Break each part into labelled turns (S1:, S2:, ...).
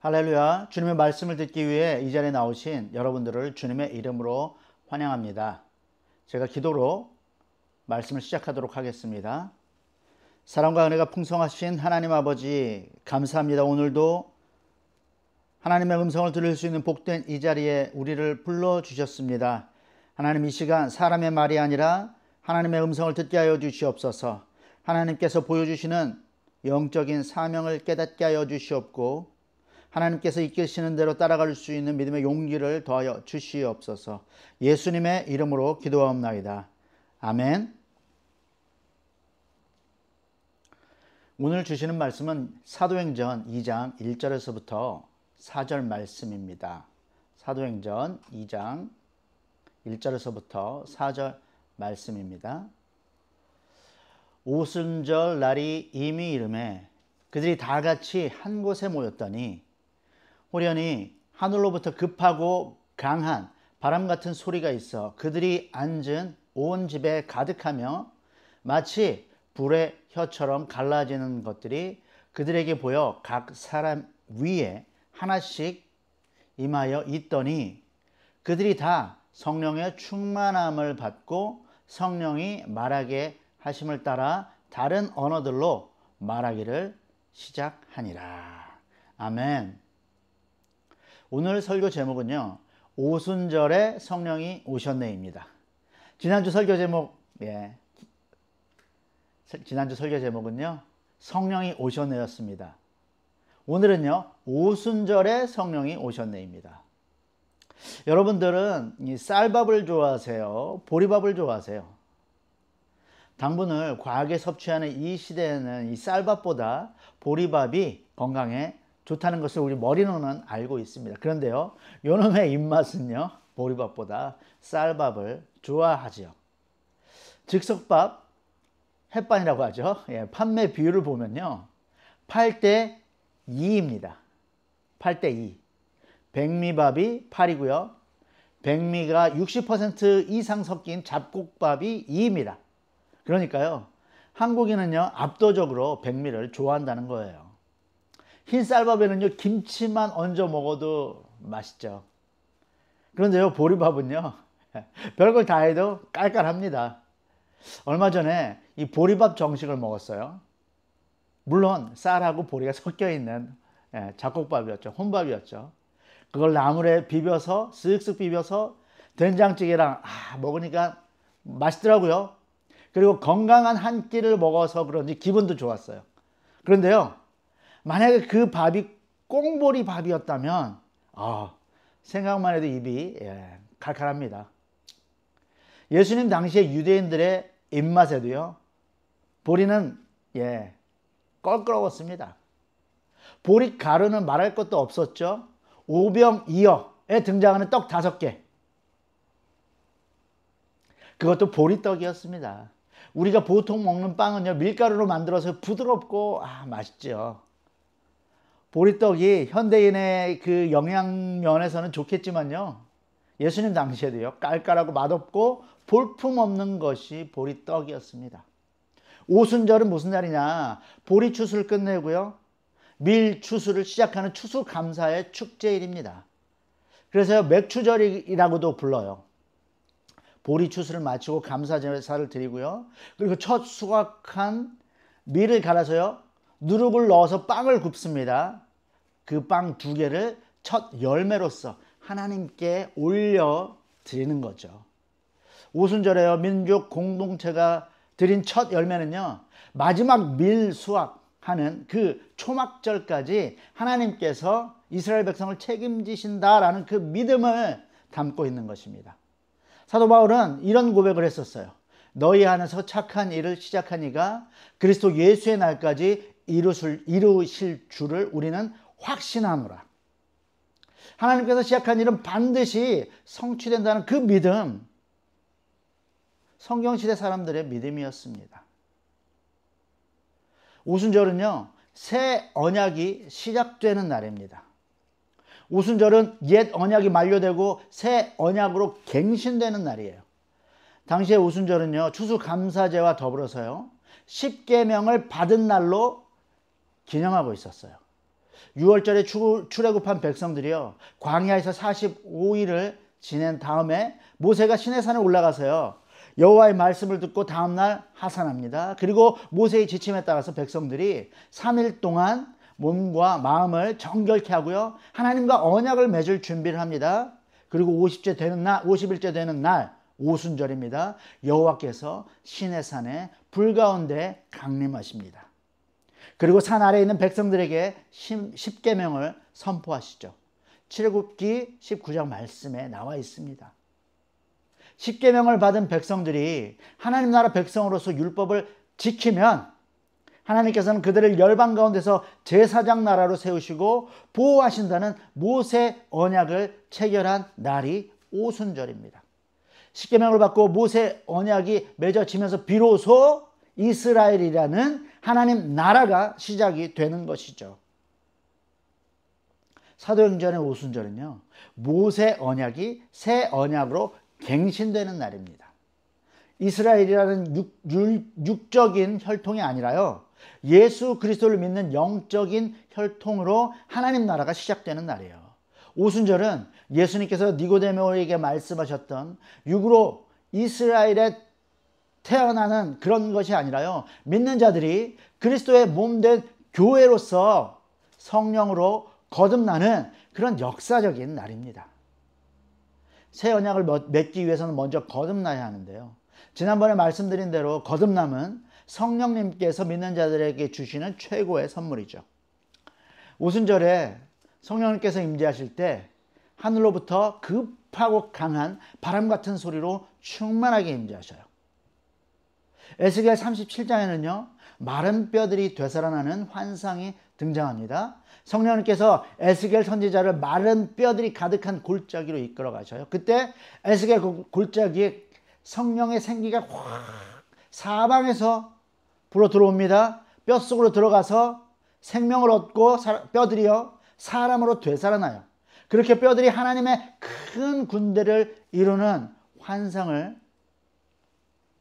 S1: 할렐루야. 주님의 말씀을 듣기 위해 이 자리에 나오신 여러분들을 주님의 이름으로 환영합니다. 제가 기도로 말씀을 시작하도록 하겠습니다. 사랑과 은혜가 풍성하신 하나님 아버지, 감사합니다. 오늘도 하나님의 음성을 들을 수 있는 복된 이 자리에 우리를 불러주셨습니다. 하나님, 이 시간 사람의 말이 아니라 하나님의 음성을 듣게 하여 주시옵소서. 하나님께서 보여주시는 영적인 사명을 깨닫게 하여 주시옵고, 하나님께서 이끄시는 대로 따라갈 수 있는 믿음의 용기를 더하여 주시옵소서. 예수님의 이름으로 기도하옵나이다. 아멘. 오늘 주시는 말씀은 사도행전 2장 1절에서부터 4절 말씀입니다. 사도행전 2장 1절에서부터 4절 말씀입니다. 오순절 날이 이미 이름에 그들이 다 같이 한 곳에 모였더니 호련히 하늘로부터 급하고 강한 바람 같은 소리가 있어 그들이 앉은 온 집에 가득하며 마치 불의 혀처럼 갈라지는 것들이 그들에게 보여 각 사람 위에 하나씩 임하여 있더니 그들이 다 성령의 충만함을 받고 성령이 말하게 하심을 따라 다른 언어들로 말하기를 시작하니라. 아멘. 오늘 설교 제목은요, 오순절에 성령이 오셨네입니다. 지난주 설교 제목은요, 성령이 오셨네였습니다. 오늘은요, 오순절에 성령이 오셨네입니다. 여러분들은 이 쌀밥을 좋아하세요? 보리밥을 좋아하세요? 당분을 과하게 섭취하는 이 시대에는 이 쌀밥보다 보리밥이 건강에 좋다는 것을 우리 머리로는 알고 있습니다. 그런데요, 요놈의 입맛은요, 보리밥보다 쌀밥을 좋아하죠. 즉석밥, 햇반이라고 하죠. 판매 비율을 보면요, 8대 2입니다. 8대 2. 백미밥이 8이고요. 백미가 60% 이상 섞인 잡곡밥이 2입니다. 그러니까요, 한국인은요, 압도적으로 백미를 좋아한다는 거예요. 흰 쌀밥에는요, 김치만 얹어 먹어도 맛있죠. 그런데요, 보리밥은요, 별걸 다 해도 깔깔합니다. 얼마 전에 이 보리밥 정식을 먹었어요. 물론 쌀하고 보리가 섞여 있는 잡곡밥이었죠. 혼밥이었죠. 그걸 나물에 비벼서 쓱쓱 비벼서 된장찌개랑 먹으니까 맛있더라고요. 그리고 건강한 한 끼를 먹어서 그런지 기분도 좋았어요. 그런데요, 만약에 그 밥이 꽁보리 밥이었다면 생각만 해도 입이 칼칼합니다. 예수님 당시에 유대인들의 입맛에도요, 보리는 껄끄러웠습니다. 보리 가루는 말할 것도 없었죠. 오병이어에 등장하는 떡 5개, 그것도 보리떡이었습니다. 우리가 보통 먹는 빵은요, 밀가루로 만들어서 부드럽고 맛있죠. 보리떡이 현대인의 그 영양면에서는 좋겠지만요, 예수님 당시에도요, 깔깔하고 맛없고 볼품없는 것이 보리떡이었습니다. 오순절은 무슨 날이냐? 보리 추수를 끝내고요, 밀 추수를 시작하는 추수감사의 축제일입니다. 그래서 맥추절이라고도 불러요. 보리 추수를 마치고 감사 제사를 드리고요, 그리고 첫 수확한 밀을 갈아서요, 누룩을 넣어서 빵을 굽습니다. 그 빵 2개를 첫 열매로서 하나님께 올려 드리는 거죠. 오순절에요, 민족 공동체가 드린 첫 열매는요, 마지막 밀 수확하는 그 초막절까지 하나님께서 이스라엘 백성을 책임지신다라는 그 믿음을 담고 있는 것입니다. 사도 바울은 이런 고백을 했었어요. 너희 안에서 착한 일을 시작한 이가 그리스도 예수의 날까지 이루실 줄을 우리는 확신하노라. 하나님께서 시작한 일은 반드시 성취된다는 그 믿음, 성경시대 사람들의 믿음이었습니다. 오순절은요, 새 언약이 시작되는 날입니다. 오순절은 옛 언약이 만료되고 새 언약으로 갱신되는 날이에요. 당시의 오순절은요, 추수감사제와 더불어서요, 10계명을 받은 날로 기념하고 있었어요. 6월절에 출애굽한 백성들이요, 광야에서 45일을 지낸 다음에 모세가 시내산에 올라가서요, 여호와의 말씀을 듣고 다음날 하산합니다. 그리고 모세의 지침에 따라서 백성들이 3일 동안 몸과 마음을 정결케 하고요, 하나님과 언약을 맺을 준비를 합니다. 그리고 50일째 되는 날 오순절입니다. 여호와께서 시내산에 불 가운데 강림하십니다. 그리고 산 아래에 있는 백성들에게 10계명을 선포하시죠. 출애굽기 19장 말씀에 나와 있습니다. 10계명을 받은 백성들이 하나님 나라 백성으로서 율법을 지키면 하나님께서는 그들을 열방 가운데서 제사장 나라로 세우시고 보호하신다는 모세 언약을 체결한 날이 오순절입니다. 10계명을 받고 모세 언약이 맺어지면서 비로소 이스라엘이라는 하나님 나라가 시작이 되는 것이죠. 사도행전의 오순절은요, 모세 언약이 새 언약으로 갱신되는 날입니다. 이스라엘이라는 육적인 혈통이 아니라요, 예수 그리스도를 믿는 영적인 혈통으로 하나님 나라가 시작되는 날이에요. 오순절은 예수님께서 니고데모에게 말씀하셨던 육으로 이스라엘에 태어나는 그런 것이 아니라요, 믿는 자들이 그리스도의 몸된 교회로서 성령으로 거듭나는 그런 역사적인 날입니다. 새 언약을 맺기 위해서는 먼저 거듭나야 하는데요, 지난번에 말씀드린 대로 거듭남은 성령님께서 믿는 자들에게 주시는 최고의 선물이죠. 오순절에 성령님께서 임재하실 때 하늘로부터 급하고 강한 바람 같은 소리로 충만하게 임재하셔요. 에스겔 37장에는요, 마른 뼈들이 되살아나는 환상이 등장합니다. 성령님께서 에스겔 선지자를 마른 뼈들이 가득한 골짜기로 이끌어 가셔요. 그때 에스겔 골짜기에 성령의 생기가 확 사방에서 불어 들어옵니다. 뼛속으로 들어가서 생명을 얻고 뼈들이요, 사람으로 되살아나요. 그렇게 뼈들이 하나님의 큰 군대를 이루는 환상을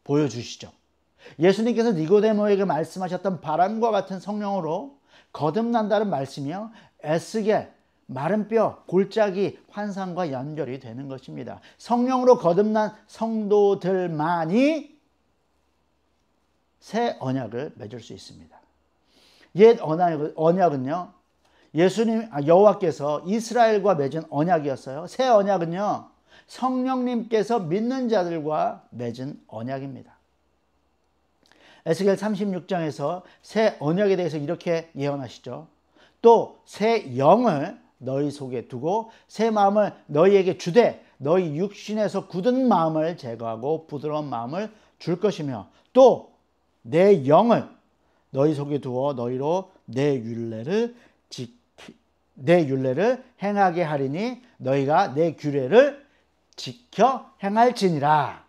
S1: 보여주시죠. 예수님께서 니고데모에게 말씀하셨던 바람과 같은 성령으로 거듭난다는 말씀이요, 에스겔 마른 뼈 골짜기 환상과 연결이 되는 것입니다. 성령으로 거듭난 성도들만이 새 언약을 맺을 수 있습니다. 옛 언약은요, 여호와께서 이스라엘과 맺은 언약이었어요. 새 언약은요, 성령님께서 믿는 자들과 맺은 언약입니다. 에스겔 36장에서 새 언약에 대해서 이렇게 예언하시죠. 또 새 영을 너희 속에 두고 새 마음을 너희에게 주되 너희 육신에서 굳은 마음을 제거하고 부드러운 마음을 줄 것이며 또 내 영을 너희 속에 두어 너희로 내 율례를 행하게 하리니 너희가 내 규례를 지켜 행할지니라.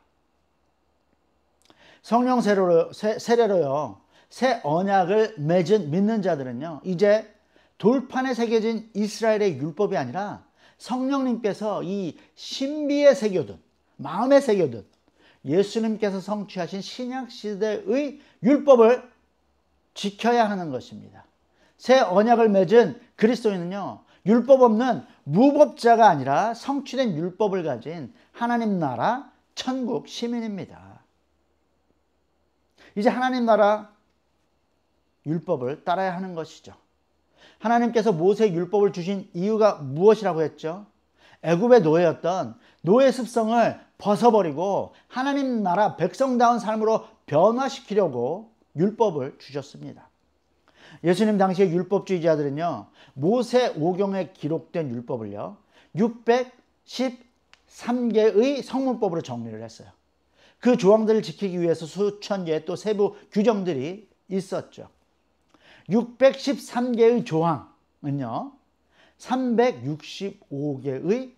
S1: 성령 세례로요, 새 언약을 맺은 믿는 자들은요, 이제 돌판에 새겨진 이스라엘의 율법이 아니라 성령님께서 이 신비에 새겨둔, 마음에 새겨둔 예수님께서 성취하신 신약시대의 율법을 지켜야 하는 것입니다. 새 언약을 맺은 그리스도인은요, 율법 없는 무법자가 아니라 성취된 율법을 가진 하나님 나라 천국 시민입니다. 이제 하나님 나라 율법을 따라야 하는 것이죠. 하나님께서 모세 율법을 주신 이유가 무엇이라고 했죠? 애굽의 노예였던 노예 습성을 벗어버리고 하나님 나라 백성다운 삶으로 변화시키려고 율법을 주셨습니다. 예수님 당시의 율법주의자들은요, 모세 오경에 기록된 율법을요, 613개의 성문법으로 정리를 했어요. 그 조항들을 지키기 위해서 수천 개 또 세부 규정들이 있었죠. 613개의 조항은요, 365개의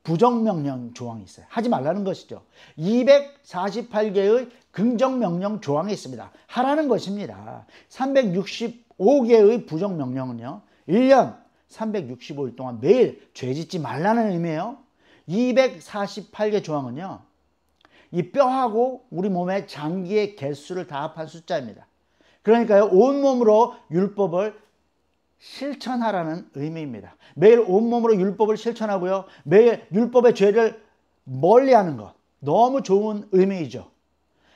S1: 부정명령 조항이 있어요. 하지 말라는 것이죠. 248개의 긍정명령 조항이 있습니다. 하라는 것입니다. 365개의 부정명령은요, 1년 365일 동안 매일 죄 짓지 말라는 의미예요. 248개 조항은요, 이 뼈하고 우리 몸의 장기의 개수를 다 합한 숫자입니다. 그러니까요, 온몸으로 율법을 실천하라는 의미입니다. 매일 온몸으로 율법을 실천하고요. 매일 율법의 죄를 멀리하는 것. 너무 좋은 의미이죠.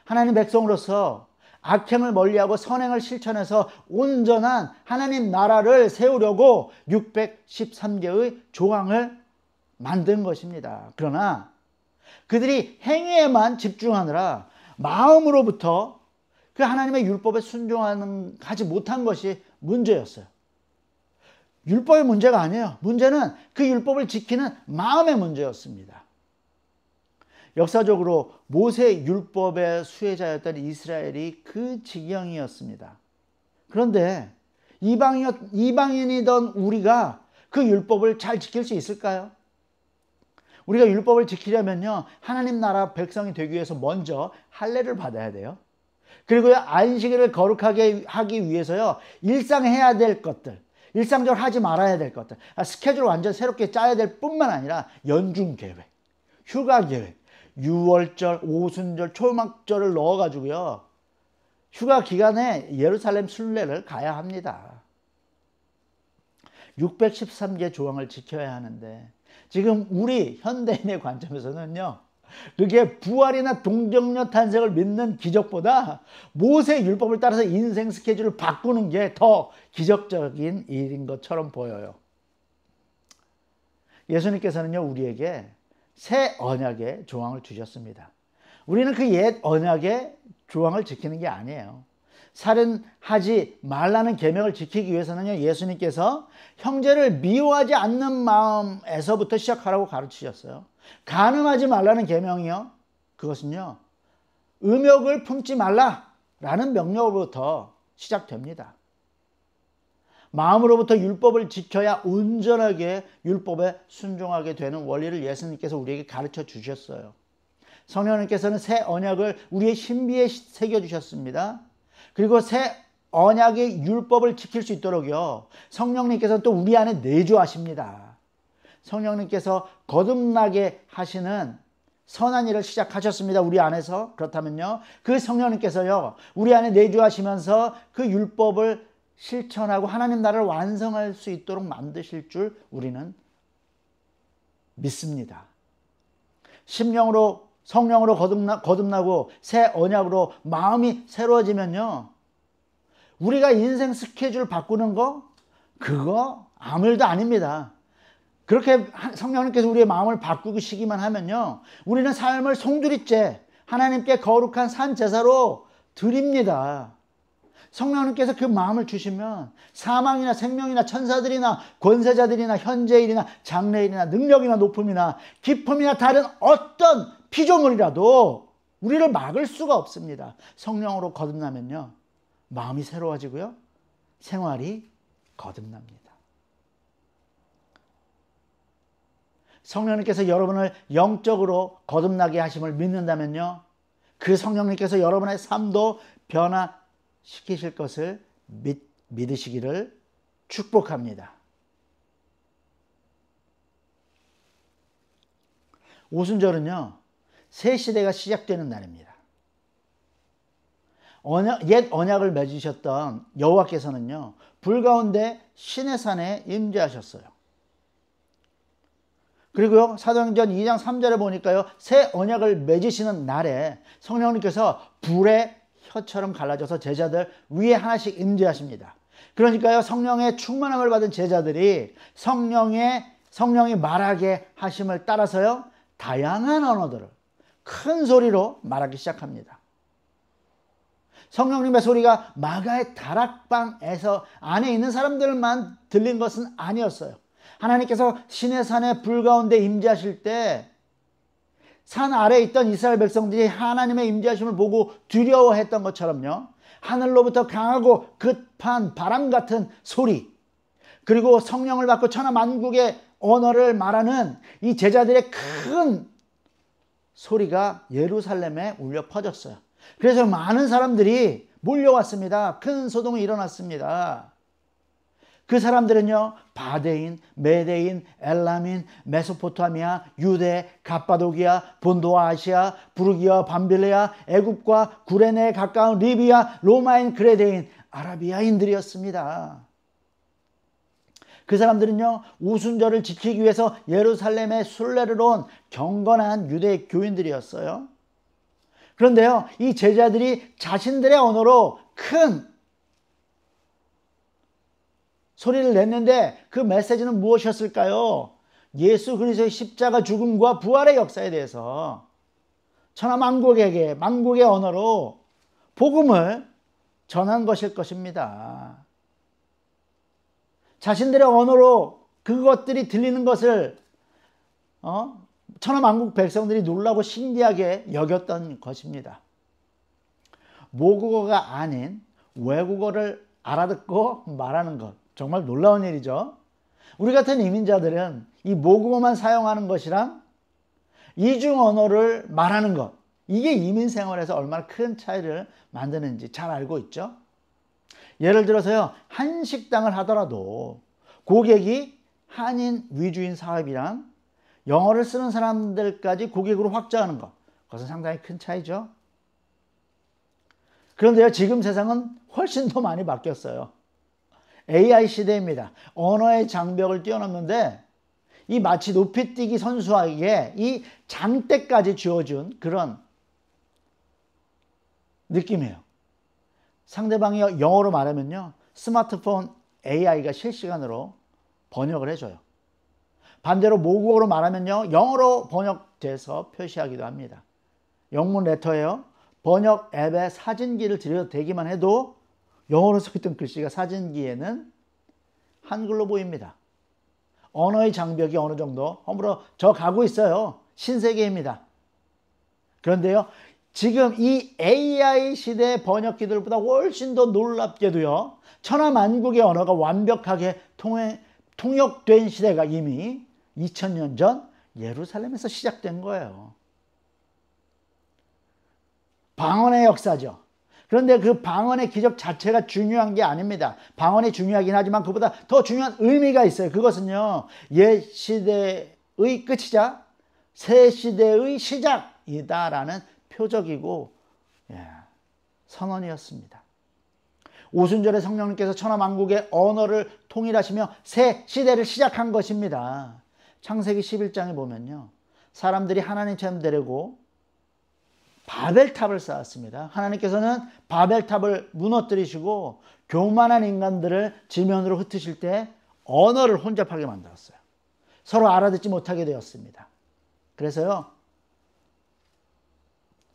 S1: 하나님 백성으로서 악행을 멀리하고 선행을 실천해서 온전한 하나님 나라를 세우려고 613개의 조항을 만든 것입니다. 그러나 그들이 행위에만 집중하느라 마음으로부터 그 하나님의 율법에 순종하지 못한 것이 문제였어요. 율법의 문제가 아니에요. 문제는 그 율법을 지키는 마음의 문제였습니다. 역사적으로 모세 율법의 수혜자였던 이스라엘이 그 지경이었습니다. 그런데 이방인이던 우리가 그 율법을 잘 지킬 수 있을까요? 우리가 율법을 지키려면요, 하나님 나라 백성이 되기 위해서 먼저 할례를 받아야 돼요. 그리고 안식일을 거룩하게 하기 위해서요, 일상 해야 될 것들, 일상적으로 하지 말아야 될 것들, 스케줄을 완전 새롭게 짜야 될 뿐만 아니라 연중 계획, 휴가 계획, 유월절, 오순절, 초막절을 넣어가지고요, 휴가 기간에 예루살렘 순례를 가야 합니다. 613개 조항을 지켜야 하는데 지금 우리 현대인의 관점에서는요, 그게 부활이나 동정녀 탄생을 믿는 기적보다 모세 율법을 따라서 인생 스케줄을 바꾸는 게 더 기적적인 일인 것처럼 보여요. 예수님께서는요, 우리에게 새 언약의 조항을 주셨습니다. 우리는 그 옛 언약의 조항을 지키는 게 아니에요. 살인하지 말라는 계명을 지키기 위해서는요, 예수님께서 형제를 미워하지 않는 마음에서부터 시작하라고 가르치셨어요. 간음하지 말라는 계명이요, 그것은요, 음욕을 품지 말라라는 명령으로부터 시작됩니다. 마음으로부터 율법을 지켜야 온전하게 율법에 순종하게 되는 원리를 예수님께서 우리에게 가르쳐 주셨어요. 성령님께서는 새 언약을 우리의 신비에 새겨주셨습니다. 그리고 새 언약의 율법을 지킬 수 있도록요, 성령님께서는 또 우리 안에 내주하십니다. 성령님께서 거듭나게 하시는 선한 일을 시작하셨습니다, 우리 안에서. 그렇다면요, 그 성령님께서요, 우리 안에 내주하시면서 그 율법을 실천하고 하나님 나라를 완성할 수 있도록 만드실 줄 우리는 믿습니다. 심령으로, 성령으로 거듭나고 새 언약으로 마음이 새로워지면요, 우리가 인생 스케줄 바꾸는 거, 그거 아무 일도 아닙니다. 그렇게 성령님께서 우리의 마음을 바꾸시기만 하면요, 우리는 삶을 송두리째 하나님께 거룩한 산 제사로 드립니다. 성령님께서 그 마음을 주시면 사망이나 생명이나 천사들이나 권세자들이나 현재일이나 장래일이나 능력이나 높음이나 기품이나 다른 어떤 피조물이라도 우리를 막을 수가 없습니다. 성령으로 거듭나면요, 마음이 새로워지고요, 생활이 거듭납니다. 성령님께서 여러분을 영적으로 거듭나게 하심을 믿는다면요, 그 성령님께서 여러분의 삶도 변화시키실 것을 믿으시기를 축복합니다. 오순절은요, 새 시대가 시작되는 날입니다. 옛 언약을 맺으셨던 여호와께서는요, 불 가운데 시내산에 임재하셨어요. 그리고요, 사도행전 2장 3절에 보니까요, 새 언약을 맺으시는 날에 성령님께서 불의 혀처럼 갈라져서 제자들 위에 하나씩 임재하십니다. 그러니까요, 성령의 충만함을 받은 제자들이 성령이 말하게 하심을 따라서요, 다양한 언어들을 큰 소리로 말하기 시작합니다. 성령님의 소리가 마가의 다락방에서 안에 있는 사람들만 들린 것은 아니었어요. 하나님께서 시내산의 불 가운데 임재하실 때 산 아래에 있던 이스라엘 백성들이 하나님의 임재하심을 보고 두려워했던 것처럼요, 하늘로부터 강하고 급한 바람 같은 소리, 그리고 성령을 받고 천하 만국의 언어를 말하는 이 제자들의 큰 소리가 예루살렘에 울려 퍼졌어요. 그래서 많은 사람들이 몰려왔습니다. 큰 소동이 일어났습니다. 그 사람들은요, 바데인, 메데인, 엘라민, 메소포타미아, 유대, 갑바도기아, 본도와 아시아, 부르기아, 밤빌레아, 애굽과 구레네에 가까운 리비아, 로마인, 그레데인, 아라비아인들이었습니다. 그 사람들은요, 오순절을 지키기 위해서 예루살렘에 순례를 온 경건한 유대 교인들이었어요. 그런데요, 이 제자들이 자신들의 언어로 큰 소리를 냈는데 그 메시지는 무엇이었을까요? 예수 그리스도의 십자가 죽음과 부활의 역사에 대해서 천하 만국에게 만국의 언어로 복음을 전한 것일 것입니다. 자신들의 언어로 그것들이 들리는 것을 천하 만국 백성들이 놀라고 신기하게 여겼던 것입니다. 모국어가 아닌 외국어를 알아듣고 말하는 것, 정말 놀라운 일이죠. 우리 같은 이민자들은 이 모국어만 사용하는 것이랑 이중 언어를 말하는 것, 이게 이민 생활에서 얼마나 큰 차이를 만드는지 잘 알고 있죠. 예를 들어서요, 한식당을 하더라도 고객이 한인 위주인 사업이랑 영어를 쓰는 사람들까지 고객으로 확장하는 것, 그것은 상당히 큰 차이죠. 그런데요, 지금 세상은 훨씬 더 많이 바뀌었어요. AI 시대입니다. 언어의 장벽을 뛰어넘는데 이 마치 높이뛰기 선수에게 이 장대까지 쥐어준 그런 느낌이에요. 상대방이 영어로 말하면요, 스마트폰 AI가 실시간으로 번역을 해줘요. 반대로 모국어로 말하면요, 영어로 번역돼서 표시하기도 합니다. 영문 레터예요. 번역 앱에 사진기를 들여대기만 해도 영어로 써있던 글씨가 사진기에는 한글로 보입니다. 언어의 장벽이 어느 정도 허물어져 가고 있어요. 신세계입니다. 그런데요, 지금 이 AI 시대의 번역기들보다 훨씬 더 놀랍게도요, 천하 만국의 언어가 완벽하게 통역된 시대가 이미 2000년 전 예루살렘에서 시작된 거예요. 방언의 역사죠. 그런데 그 방언의 기적 자체가 중요한 게 아닙니다. 방언이 중요하긴 하지만 그보다 더 중요한 의미가 있어요. 그것은요, 옛 시대의 끝이자 새 시대의 시작이다라는 표적이고 선언이었습니다. 오순절에 성령님께서 천하 만국의 언어를 통일하시며 새 시대를 시작한 것입니다. 창세기 11장에 보면요, 사람들이 하나님처럼 되려고 바벨탑을 쌓았습니다. 하나님께서는 바벨탑을 무너뜨리시고 교만한 인간들을 지면으로 흩으실 때 언어를 혼잡하게 만들었어요. 서로 알아듣지 못하게 되었습니다. 그래서요,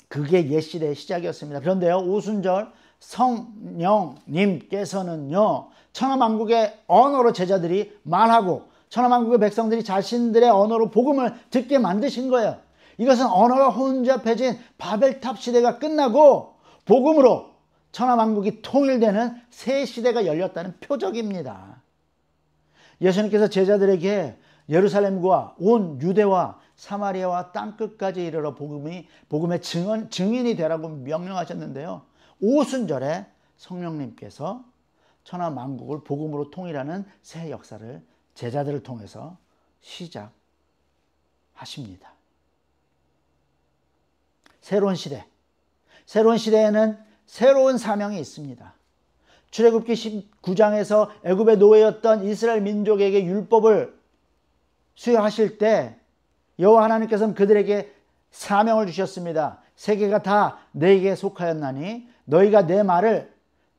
S1: 그게 옛 시대의 시작이었습니다. 그런데요, 오순절 성령님께서는요, 천하 만국의 언어로 제자들이 말하고 천하 만국의 백성들이 자신들의 언어로 복음을 듣게 만드신 거예요. 이것은 언어가 혼잡해진 바벨탑 시대가 끝나고 복음으로 천하 만국이 통일되는 새 시대가 열렸다는 표적입니다. 예수님께서 제자들에게 예루살렘과 온 유대와 사마리아와 땅끝까지 이르러 복음의 증인이 되라고 명령하셨는데요, 오순절에 성령님께서 천하 만국을 복음으로 통일하는 새 역사를 제자들을 통해서 시작하십니다. 새로운 시대, 새로운 시대에는 새로운 사명이 있습니다. 출애굽기 19장에서 애굽의 노예였던 이스라엘 민족에게 율법을 수여하실 때 여호와 하나님께서는 그들에게 사명을 주셨습니다. 세계가 다 내게 속하였나니 너희가 내 말을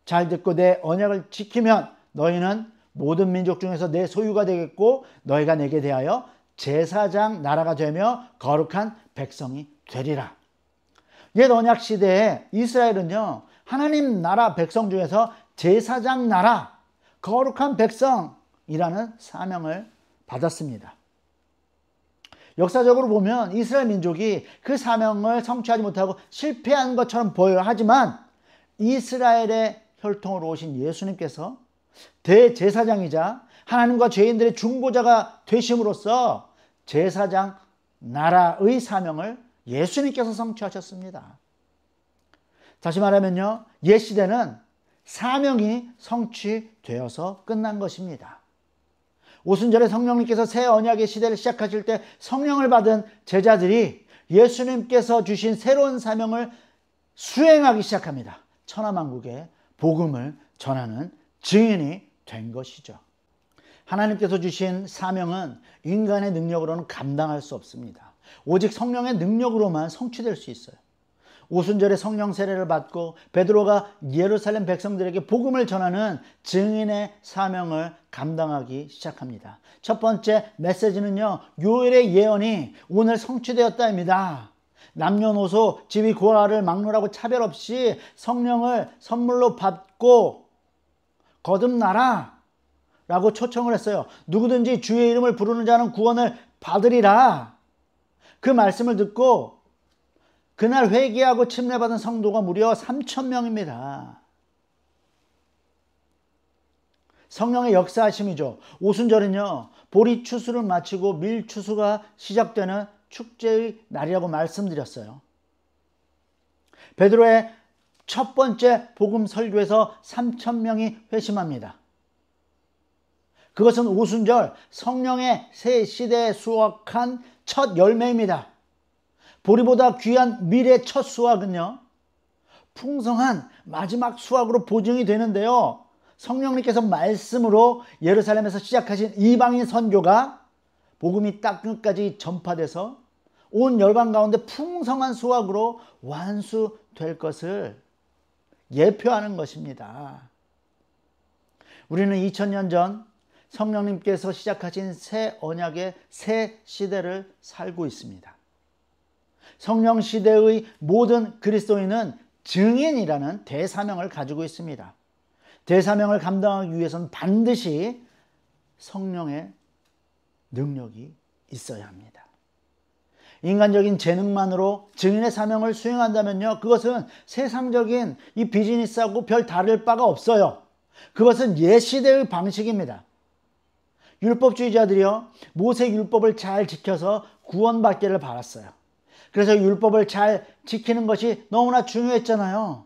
S1: 잘 듣고 내 언약을 지키면 너희는 모든 민족 중에서 내 소유가 되겠고 너희가 내게 대하여 제사장 나라가 되며 거룩한 백성이 되리라. 옛 언약 시대에 이스라엘은요, 하나님 나라 백성 중에서 제사장 나라, 거룩한 백성이라는 사명을 받았습니다. 역사적으로 보면 이스라엘 민족이 그 사명을 성취하지 못하고 실패한 것처럼 보여요. 하지만 이스라엘의 혈통으로 오신 예수님께서 대제사장이자 하나님과 죄인들의 중보자가 되심으로써 제사장 나라의 사명을 예수님께서 성취하셨습니다. 다시 말하면요, 옛 시대는 사명이 성취되어서 끝난 것입니다. 오순절에 성령님께서 새 언약의 시대를 시작하실 때 성령을 받은 제자들이 예수님께서 주신 새로운 사명을 수행하기 시작합니다. 천하 만국에 복음을 전하는 증인이 된 것이죠. 하나님께서 주신 사명은 인간의 능력으로는 감당할 수 없습니다. 오직 성령의 능력으로만 성취될 수 있어요. 오순절에 성령 세례를 받고 베드로가 예루살렘 백성들에게 복음을 전하는 증인의 사명을 감당하기 시작합니다. 첫 번째 메시지는요, 요엘의 예언이 오늘 성취되었다입니다. 남녀노소 지위 고하를 막론하고 차별 없이 성령을 선물로 받고 거듭나라 라고 초청을 했어요. 누구든지 주의 이름을 부르는 자는 구원을 받으리라. 그 말씀을 듣고 그날 회개하고 침례받은 성도가 무려 3,000명입니다. 성령의 역사하심이죠. 오순절은요, 보리 추수를 마치고 밀 추수가 시작되는 축제의 날이라고 말씀드렸어요. 베드로의 첫 번째 복음 설교에서 3,000명이 회심합니다. 그것은 오순절 성령의 새 시대에 수확한 첫 열매입니다. 보리보다 귀한 밀의 첫 수확은요, 풍성한 마지막 수확으로 보증이 되는데요, 성령님께서 말씀으로 예루살렘에서 시작하신 이방인 선교가 복음이 땅끝까지 전파돼서 온 열방 가운데 풍성한 수확으로 완수될 것을 예표하는 것입니다. 우리는 2000년 전 성령님께서 시작하신 새 언약의 새 시대를 살고 있습니다. 성령 시대의 모든 그리스도인은 증인이라는 대사명을 가지고 있습니다. 대사명을 감당하기 위해서는 반드시 성령의 능력이 있어야 합니다. 인간적인 재능만으로 증인의 사명을 수행한다면요, 그것은 세상적인 이 비즈니스하고 별 다를 바가 없어요. 그것은 옛 시대의 방식입니다. 율법주의자들이요, 모세 율법을 잘 지켜서 구원받기를 바랐어요. 그래서 율법을 잘 지키는 것이 너무나 중요했잖아요.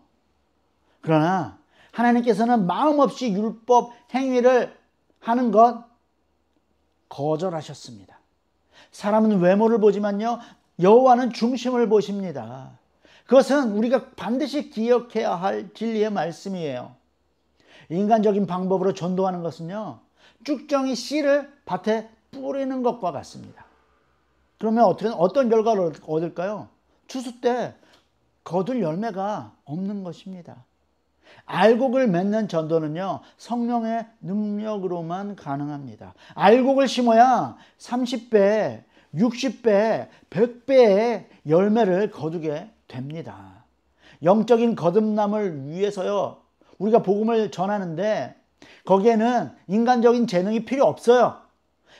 S1: 그러나 하나님께서는 마음 없이 율법 행위를 하는 것 거절하셨습니다. 사람은 외모를 보지만요, 여호와는 중심을 보십니다. 그것은 우리가 반드시 기억해야 할 진리의 말씀이에요. 인간적인 방법으로 전도하는 것은요, 쭉정이 씨를 밭에 뿌리는 것과 같습니다. 그러면 어떤 결과를 얻을까요? 추수 때 거둘 열매가 없는 것입니다. 알곡을 맺는 전도는요, 성령의 능력으로만 가능합니다. 알곡을 심어야 30배, 60배, 100배의 열매를 거두게 됩니다. 영적인 거듭남을 위해서요, 우리가 복음을 전하는데 거기에는 인간적인 재능이 필요 없어요.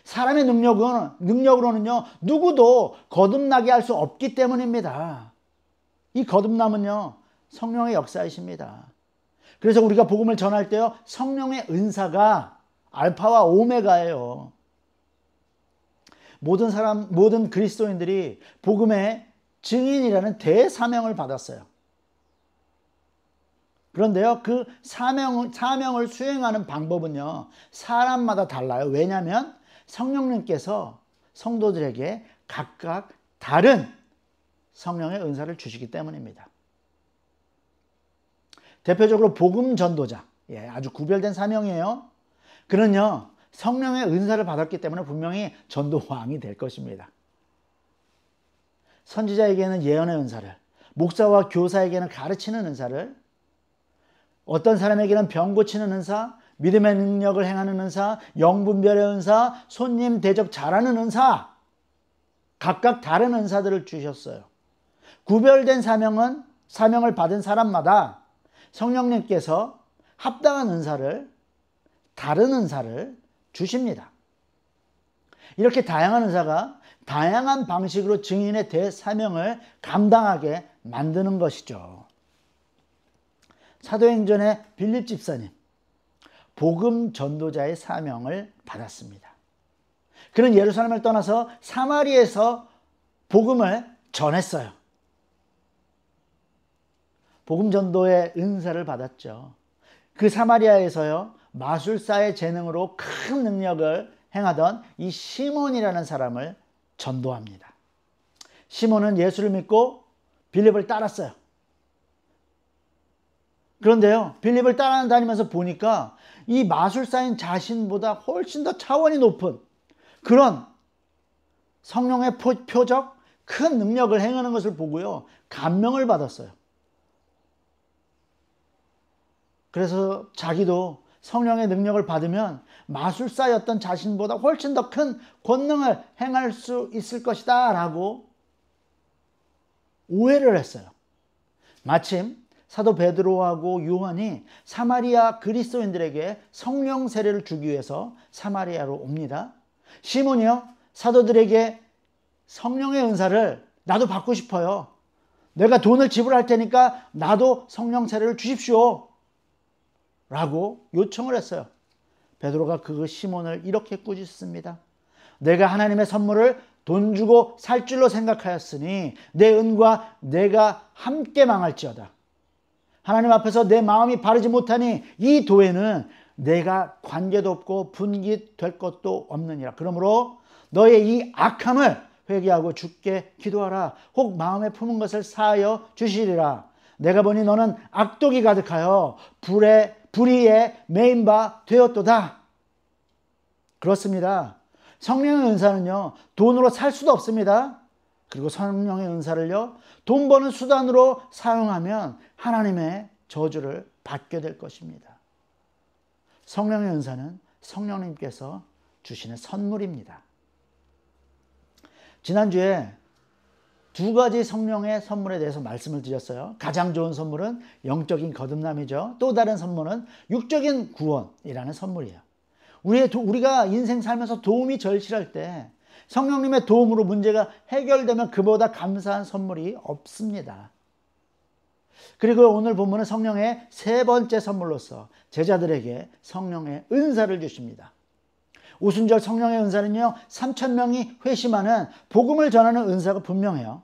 S1: 사람의 능력으로는요, 누구도 거듭나게 할 수 없기 때문입니다. 이 거듭남은요, 성령의 역사이십니다. 그래서 우리가 복음을 전할 때요, 성령의 은사가 알파와 오메가예요. 모든 그리스도인들이 복음의 증인이라는 대사명을 받았어요. 그런데요, 그 사명을 수행하는 방법은요, 사람마다 달라요. 왜냐하면 성령님께서 성도들에게 각각 다른 성령의 은사를 주시기 때문입니다. 대표적으로 복음 전도자, 아주 구별된 사명이에요. 그는요, 성령의 은사를 받았기 때문에 분명히 전도왕이 될 것입니다. 선지자에게는 예언의 은사를, 목사와 교사에게는 가르치는 은사를, 어떤 사람에게는 병 고치는 은사, 믿음의 능력을 행하는 은사, 영분별의 은사, 손님 대접 잘하는 은사, 각각 다른 은사들을 주셨어요. 구별된 사명을 받은 사람마다 성령님께서 합당한 은사를, 다른 은사를 주십니다. 이렇게 다양한 은사가 다양한 방식으로 증인의 대사명을 감당하게 만드는 것이죠. 사도행전의 빌립 집사님, 복음 전도자의 사명을 받았습니다. 그는 예루살렘을 떠나서 사마리에서 복음을 전했어요. 복음 전도의 은사를 받았죠. 그 사마리아에서요, 마술사의 재능으로 큰 능력을 행하던 이 시몬이라는 사람을 전도합니다. 시몬은 예수를 믿고 빌립을 따랐어요. 그런데요, 빌립을 따라다니면서 보니까 이 마술사인 자신보다 훨씬 더 차원이 높은 그런 성령의 표적, 큰 능력을 행하는 것을 보고요, 감명을 받았어요. 그래서 자기도 성령의 능력을 받으면 마술사였던 자신보다 훨씬 더 큰 권능을 행할 수 있을 것이다 라고 오해를 했어요. 마침 사도 베드로하고 요한이 사마리아 그리스도인들에게 성령 세례를 주기 위해서 사마리아로 옵니다. 시몬이요, 사도들에게 성령의 은사를 나도 받고 싶어요. 내가 돈을 지불할 테니까 나도 성령 세례를 주십시오 라고 요청을 했어요. 베드로가 그 시몬을 이렇게 꾸짖습니다. 내가 하나님의 선물을 돈 주고 살 줄로 생각하였으니 내 은과 내가 함께 망할지어다. 하나님 앞에서 내 마음이 바르지 못하니 이 도에는 내가 관계도 없고 분깃될 것도 없느니라. 그러므로 너의 이 악함을 회개하고 주께 기도하라. 혹 마음에 품은 것을 사하여 주시리라. 내가 보니 너는 악독이 가득하여 불의에 매인 바 되었도다. 그렇습니다. 성령의 은사는요, 돈으로 살 수도 없습니다. 그리고 성령의 은사를요, 돈 버는 수단으로 사용하면 하나님의 저주를 받게 될 것입니다. 성령의 은사는 성령님께서 주시는 선물입니다. 지난주에 두 가지 성령의 선물에 대해서 말씀을 드렸어요. 가장 좋은 선물은 영적인 거듭남이죠. 또 다른 선물은 육적인 구원이라는 선물이에요. 우리가 인생 살면서 도움이 절실할 때 성령님의 도움으로 문제가 해결되면 그보다 감사한 선물이 없습니다. 그리고 오늘 본문은 성령의 세 번째 선물로서 제자들에게 성령의 은사를 주십니다. 오순절 성령의 은사는요, 3,000명이 회심하는 복음을 전하는 은사가 분명해요.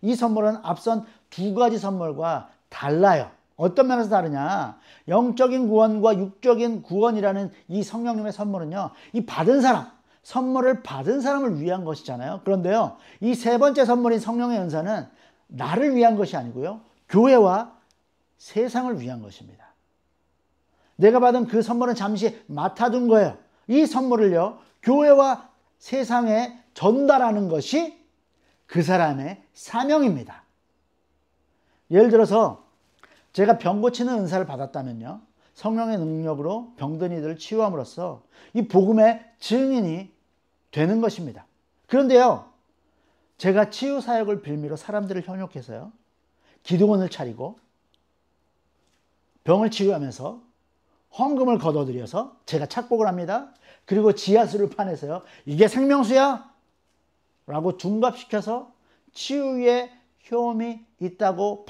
S1: 이 선물은 앞선 두 가지 선물과 달라요. 어떤 면에서 다르냐? 영적인 구원과 육적인 구원이라는 이 성령님의 선물은요, 이 받은 사람, 선물을 받은 사람을 위한 것이잖아요. 그런데요, 이 세 번째 선물인 성령의 은사는 나를 위한 것이 아니고요, 교회와 세상을 위한 것입니다. 내가 받은 그 선물은 잠시 맡아둔 거예요. 이 선물을요, 교회와 세상에 전달하는 것이 그 사람의 사명입니다. 예를 들어서 제가 병 고치는 은사를 받았다면요, 성령의 능력으로 병든 이들을 치유함으로써 이 복음의 증인이 되는 것입니다. 그런데요, 제가 치유 사역을 빌미로 사람들을 현혹해서요, 기도원을 차리고 병을 치유하면서 헌금을 거둬들여서 제가 착복을 합니다. 그리고 지하수를 파내서요, 이게 생명수야? 라고 둔갑시켜서 치유에 효험이 있다고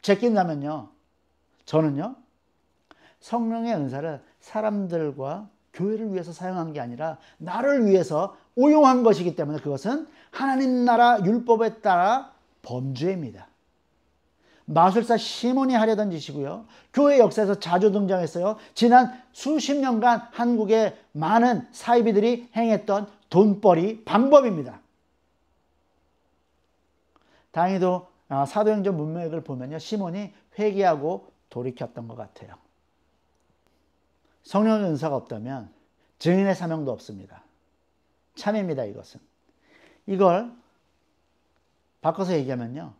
S1: 제낀다면요, 저는요, 성령의 은사를 사람들과 교회를 위해서 사용한 게 아니라 나를 위해서 오용한 것이기 때문에 그것은 하나님 나라 율법에 따라 범죄입니다. 마술사 시몬이 하려던 짓이고요, 교회 역사에서 자주 등장했어요. 지난 수십 년간 한국의 많은 사이비들이 행했던 돈벌이 방법입니다. 다행히도 사도행전 문맥을 보면요, 시몬이 회개하고 돌이켰던 것 같아요. 성령의 은사가 없다면 증인의 사명도 없습니다. 참입니다. 이걸 바꿔서 얘기하면요,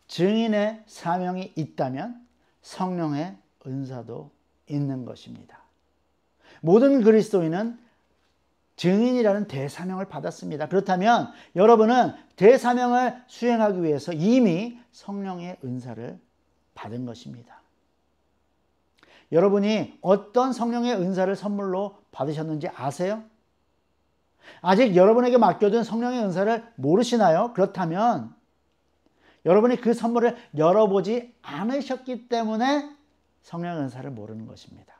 S1: 증인의 사명이 있다면 성령의 은사도 있는 것입니다. 모든 그리스도인은 증인이라는 대사명을 받았습니다. 그렇다면 여러분은 대사명을 수행하기 위해서 이미 성령의 은사를 받은 것입니다. 여러분이 어떤 성령의 은사를 선물로 받으셨는지 아세요? 아직 여러분에게 맡겨둔 성령의 은사를 모르시나요? 그렇다면 여러분이 그 선물을 열어보지 않으셨기 때문에 성령의 은사를 모르는 것입니다.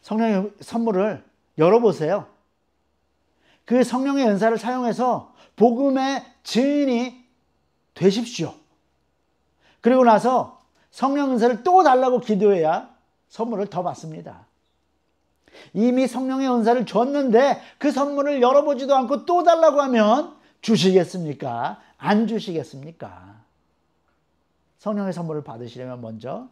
S1: 성령의 선물을 열어보세요. 그 성령의 은사를 사용해서 복음의 증인이 되십시오. 그리고 나서 성령 은사를 또 달라고 기도해야 선물을 더 받습니다. 이미 성령의 은사를 줬는데 그 선물을 열어보지도 않고 또 달라고 하면 주시겠습니까? 안 주시겠습니까? 성령의 선물을 받으시려면 먼저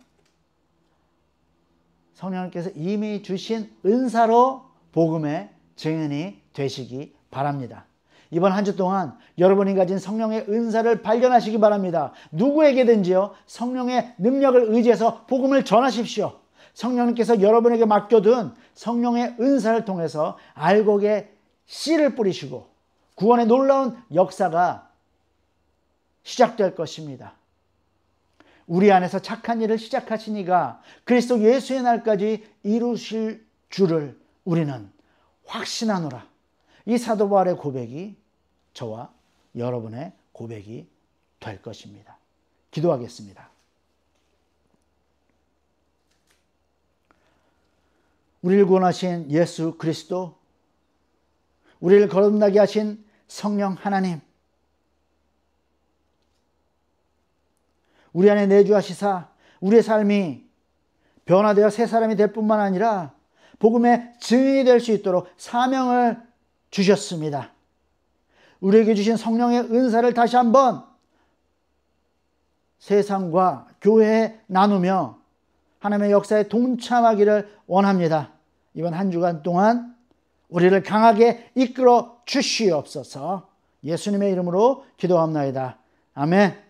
S1: 성령님께서 이미 주신 은사로 복음의 증인이 되시기 바랍니다. 이번 한 주 동안 여러분이 가진 성령의 은사를 발견하시기 바랍니다. 누구에게든지요, 성령의 능력을 의지해서 복음을 전하십시오. 성령님께서 여러분에게 맡겨둔 성령의 은사를 통해서 알곡에 씨를 뿌리시고 구원의 놀라운 역사가 시작될 것입니다. 우리 안에서 착한 일을 시작하신 이가 그리스도 예수의 날까지 이루실 줄을 우리는 확신하노라. 이 사도 바울의 고백이 저와 여러분의 고백이 될 것입니다. 기도하겠습니다. 우리를 구원하신 예수 그리스도, 우리를 거듭나게 하신 성령 하나님, 우리 안에 내주하시사 우리의 삶이 변화되어 새 사람이 될 뿐만 아니라 복음의 증인이 될 수 있도록 사명을 주셨습니다. 우리에게 주신 성령의 은사를 다시 한번 세상과 교회에 나누며 하나님의 역사에 동참하기를 원합니다. 이번 한 주간 동안 우리를 강하게 이끌어 주시옵소서. 예수님의 이름으로 기도합나이다. 아멘.